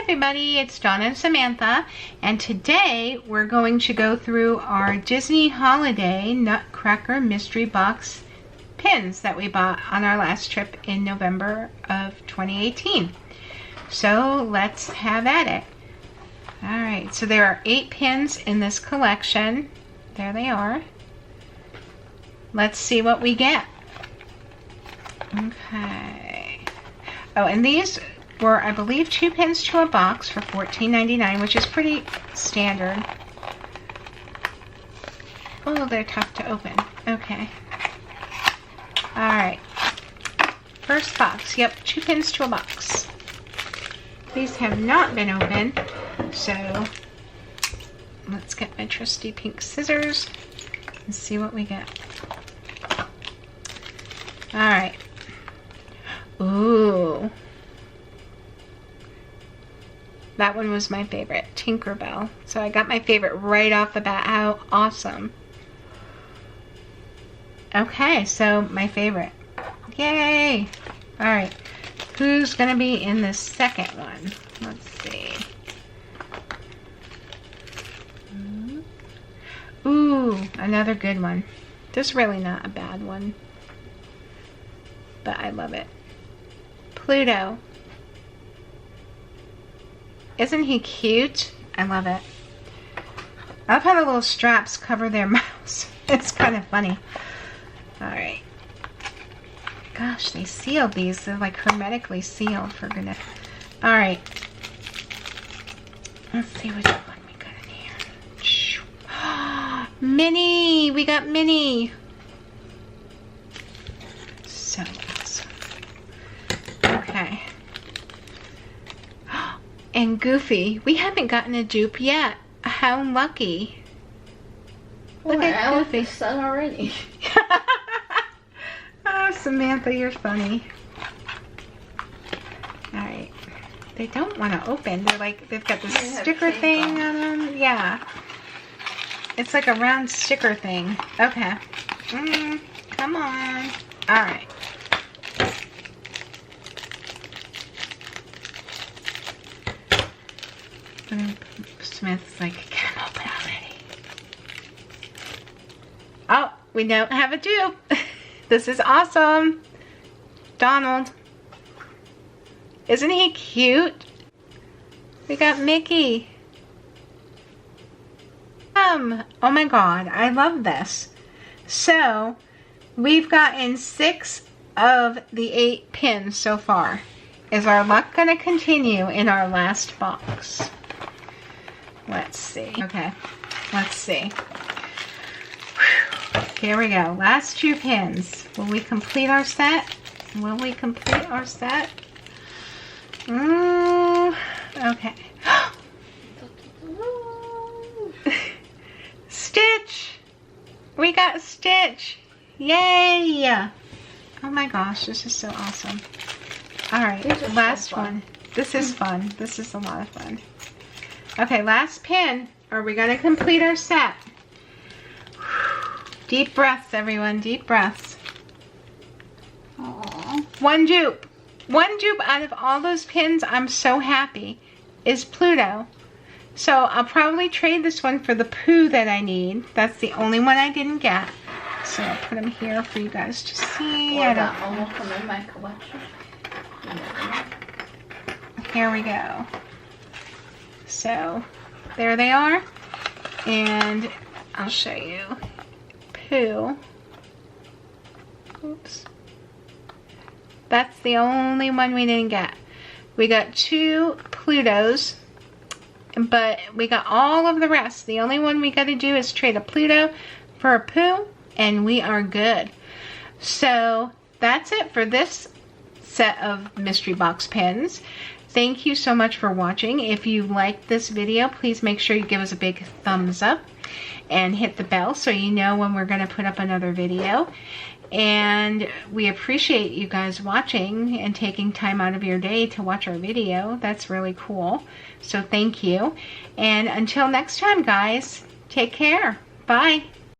everybody, it's Dawn and Samantha, and today we're going to go through our Disney Holiday Nutcracker Mystery Box pins that we bought on our last trip in November of 2018. So let's have at it. Alright, so there are 8 pins in this collection. There they are. Let's see what we get. Okay. Oh, and these were, I believe, 2 pins to a box for $14.99, which is pretty standard. Oh, they're tough to open. Okay. Alright. First box. Yep, 2 pins to a box. These have not been opened, so let's get my trusty pink scissors and see what we get. Alright. Ooh. That one was my favorite, Tinkerbell. So I got my favorite right off the bat. How awesome. Okay, so my favorite. Yay! Alright, who's going to be in the second one? Let's see. Ooh, another good one. This is really not a bad one, but I love it. Pluto. Isn't he cute? I love it. I love how the little straps cover their mouths. It's kind of funny. Alright. Gosh, they sealed these. They're like hermetically sealed, for goodness. Alright. Let's see which one we got in here. Minnie! We got Minnie! So awesome. Okay. And Goofy. We haven't gotten a dupe yet. How lucky. Look at Goofy. I like the sun already. Oh, Samantha, you're funny. Alright. They don't want to open. They're like, they've got this sticker thing on them. Yeah. It's like a round sticker thing. Okay. Come on. Alright. Smith's like, get them open already. Oh, we don't have a dupe. This is awesome. Donald. Isn't he cute? We got Mickey. Oh my god, I love this. So, we've gotten 6 of the 8 pins so far. Is our luck going to continue in our last box? Let's see. Okay, let's see. Whew. Here we go. Last 2 pins. Will we complete our set? Will we complete our set? Okay. Stitch! We got Stitch! Yay! Oh my gosh, this is so awesome. Alright, last one. This is fun. This is a lot of fun. Okay, last pin. Are we going to complete our set? Deep breaths, everyone. Deep breaths. Aww. 1 dupe. 1 dupe out of all those pins. I'm so happy. Is Pluto. So I'll probably trade this one for the Pooh that I need. That's the only one I didn't get. So I'll put them here for you guys to see. Or that one will come in my collection. Here we go. So there they are, and I'll show you Pooh. Oops. That's the only one we didn't get. We got 2 Plutos, but we got all of the rest. The only one we got to do is trade a Pluto for a Pooh, and we are good. So that's it for this set of mystery box pins. Thank you so much for watching. If you liked this video, please make sure you give us a big thumbs up and hit the bell so you know when we're going to put up another video. And we appreciate you guys watching and taking time out of your day to watch our video. That's really cool. So thank you. And until next time, guys, take care. Bye.